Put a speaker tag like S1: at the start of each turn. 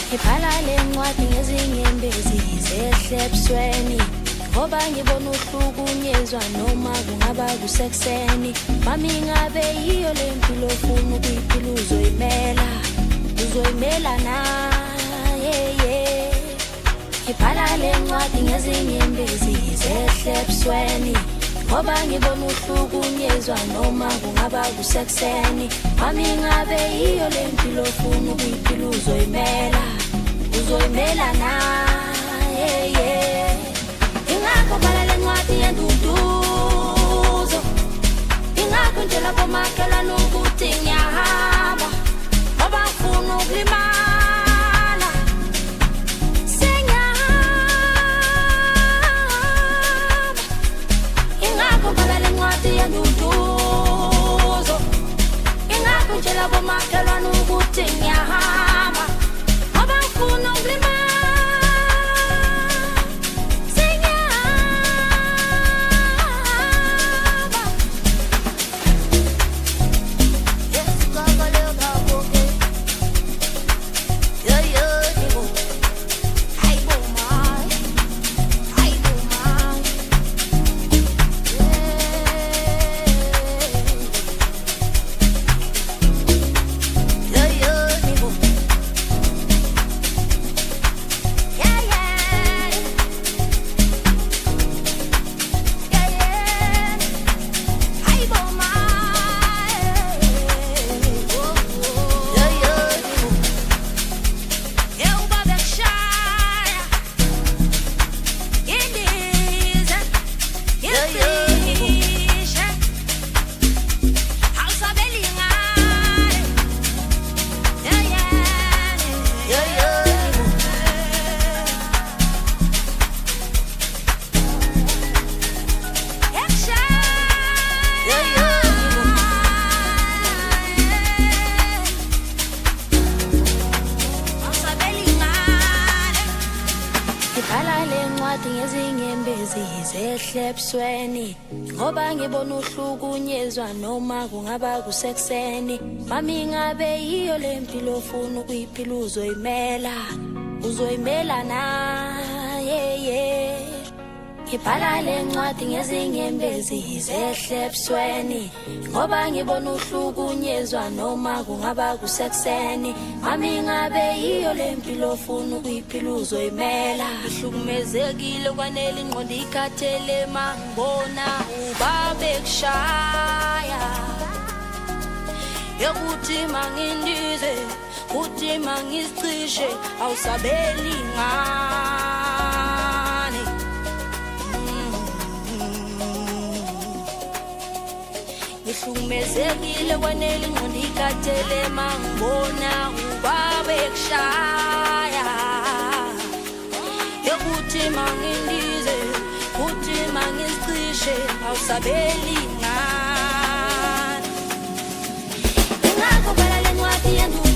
S1: Ngibhala le ncwadi ngezinyembezi zehle ebusweni ngoba ngibona uhlukunyezwa noma kungaba kusekuseni. Mami ngabe yiyo le mpilo ofuna ukuyiphila uzoyimela na? Ngibhala le ncwadi ngezinyembezi zehle ebusweni ngoba ngibona uhlukunyezwa noma kungaba kusekuseni. Mami ngabe yiyo le mpilo ofuna ukuyiphila uzoyimela na? Ingakho bhala le ncwadi yenduduzo, ingakho nje lapho makhelwane ukuthi ngiyahamba ngoba ngifuna ukulimala. Sengiyahamba, ingakho bhala le ncwadi yenduduzo, ingakho nje lapho makhelwane ukuthi ngiyahamba ngoba ngifuna ukulimala. Ebusweni ngoba ngibona uhlukunyezwa noma kungaba kusekuseni. Mami ngabe yiyo le mpilo ofuna ukuyiphila uzoyimela na? Ngibhala le ncwadi ngezinyembezi zehle ebusweni ngoba ngibona uhlukunyezwa noma kungaba kusekuseni. Mami ngabe yiyo le mpilo ofuna ukuyiphila uzoyimela. Ngihlukumezekile kwanele ingqondo ikhathele mangibona ubaba ekushaya, yokuthi mangindize uthi mangizicishe awusabeli ngane. Ngihlukumezekile kwanele ingqondo ikhathele mangibona ubaba ekushaya, yokuthi mangindize uthi mangizicishe awusabeli ngane. Ingakho bhala le ncwadi yenduduzo.